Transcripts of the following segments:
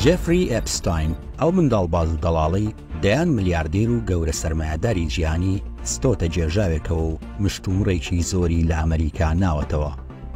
جێفری ئێپستاین ئەو منداڵباز و دەڵاڵی دەیان ملیاردێر و گەورە سەرمایەداری جیهانی ستۆتە جێژاوێتەوە و مشتومڕێکی زۆری لە ئەمریکا ناوەتەوە.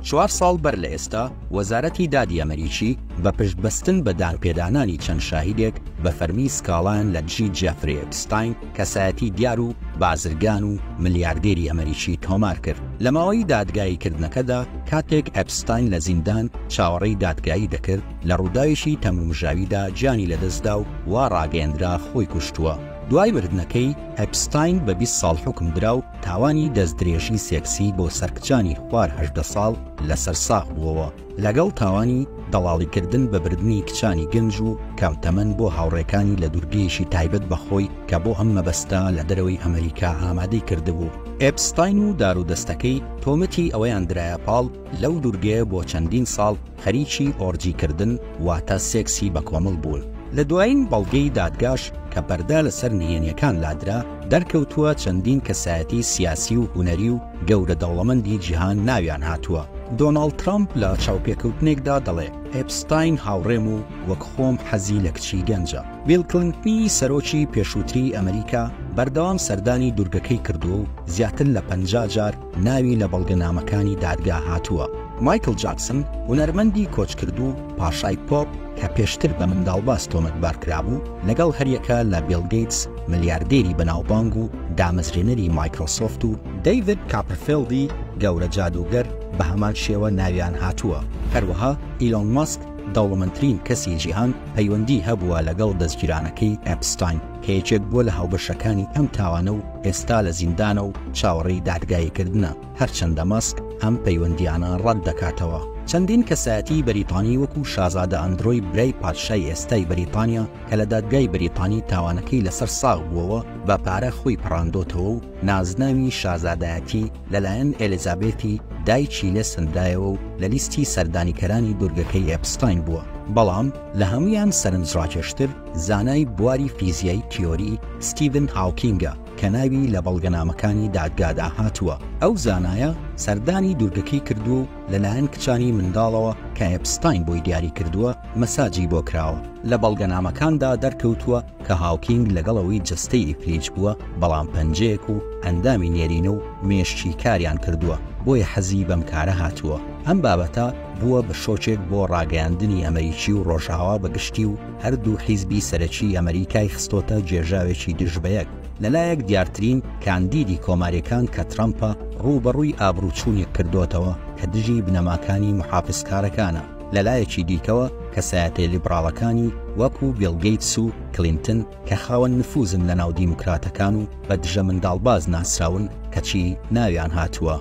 4 ساڵ بەر لە ئێستا وەزارەتی دادی ئەمریکی بە پشتبەستن بە دانپێدانانی چەند شاهیدێک بە فەرمی سکاڵان لە دژی جێفری ئێپستاین کەسایەتی دیار و بازرگان و ملیاردێری ئەمریکی تۆمار کرد. لە ماوەی دادگاییکردنەکەدا کاتێک ئێپستاین لە زیندان چاوەڕێی دادگایی دەکرد لە ڕووداوێکی تەمومژاویدا گیانی لەدەستدا و وا ڕاگەیەندرا خۆی کوشتووە. دوای مردنەکەی ئێپستاین بە 20 ساڵ حکم درا و تاوانی دەستدرێژی سێکسی بۆ سەرکچانی خوار 18 ساڵ لەسەر ساغ بووەوە، لەگەڵ تاوانی دەڵاڵیکردن بە بردننی کچانی گەنج و کەمتەمەن بۆ هاوڕێکانی لە دوورگەیەکی تایبەت بەخۆی کە بۆ ئەم مەبەستە لە دەرەوەی ئەمریکا ئامادەی کردبوو. ئێپستاین و دارودەستەکەی تۆمەتی ئەوەیان درایە پاڵ لەو دوورگەیە بۆ چەندین ساڵ خەریکی ئۆرجیکردن واتە سێکسی بە کۆمەڵ بوون. لە دوایین بەڵگەی دادگاش کە پەردا لەسەر نهێنیەکان لادرا دەرکەوتووە چەندین کەسایەتی سیاسی و هونەری و گەورە دەوڵەمەندی جیهان ناویان هاتووە. دۆناڵد ترامپ لە چاوپێکەوتنێکدا دەڵێ ئێپستاین هاوڕێم و وەک خۆم حەزی لە کچی گەنجە. بیل کلینتنی سەرۆکی پێشووتری ئەمریکا بەردەوام سەردانی دوورگەکەی کردووە و زیاتر لە 50 جار ناوی لە بەڵگەنامەکانی دادگا هاتووە. مایکل جاکسن هونەرمەندی کۆچکردو پاشای پۆپ کە پێشتر بە منداڵباز تۆمەتبار کرابوو لەگەڵ هەریەکە لە بیل گەیتس ملیاردێری بەناوبانگ و دامەزرێنەری مایکرۆسۆفت و دەیڤید کاپرفیلدی گەورە جادوگەر بە هەمان شێوە ناویان هاتووە. هەروەها ئیلۆن ماسک دەوڵەمەندترین کەسی جیهان پەیوەندی هەبووە لەگەڵ دەستگیرانەکەی ئێپستاین کە یەکێک بووە لە هاوبەشەکانی ئەم تاوانە و ئێستا لە زیندانە و چاوەڕێی دادگاییکردنە، هەرچەندە ماسک ئەم پەیوەندیانە ڕەت دەکاتەوە. چەندین کەسایەتی بەریتانی وەکو شازادە ئەندرۆی برای پادشای ئێستای بەریتانیا کە لە دادگای بەریتانی تاوانەکەی لەسەر ساغ بووەوە بە پارە خۆی پڕاندۆتەوە و نازناوی شازادایەتی لەلایەن ئێلیزابێتی دایکی لێ سندایەوە و لە لیستی سەردانیکەرانی دوورگەکەی ئێپستاین بووە. بەڵام لە هەمویان سەرنجڕاکێشتر زانای بواری فیزیایی تیۆری ستیڤن هاوکینگە کە ناوی لە بەڵگەنامەکانی دادگادا هاتووە. ئەو زانایە سەردانی دوورگەکەی کردو و لەلایەن کچانی منداڵەوە کە ئێپستاین بۆی دیاری کردووە مەساجی بۆ کراوە. لە بەڵگەنامەکاندا دەرکەوتووە کە هاوکینگ لەگەڵەوەی جستەی ئیفلیج بووە، بەڵام پەنجەیەک و ئەندامی نێرینە و مێشتی کاریان کردووە، بۆیە حەزی بەم کارە هاتووە. ئەم بابەتە بووە بە شۆچێک بۆ ڕاگەیاندنی ئەمریکی و ڕۆژاوا بەگشتی و هەردوو حیزبی سەرەکی ئەمریکای خستۆتە جێژاوێکی دژبەیەک. لەلایەک دیارترین کاندیدی کۆماریەکان کە ترامپە ڕووبەڕووی ئابروچوونێک کردوتەوە کە دژی بنەماکانی محافزکارەکانە. لەلایەکی دیکەوە کەسایەتە لیبراڵەکانی وەکو بیل گەیتس و کلینتن کە خاوەن نفوزن لە ناو دیموکراتەکان و بە دژە منداڵباز ناسراون کەچی ناویان هاتووە.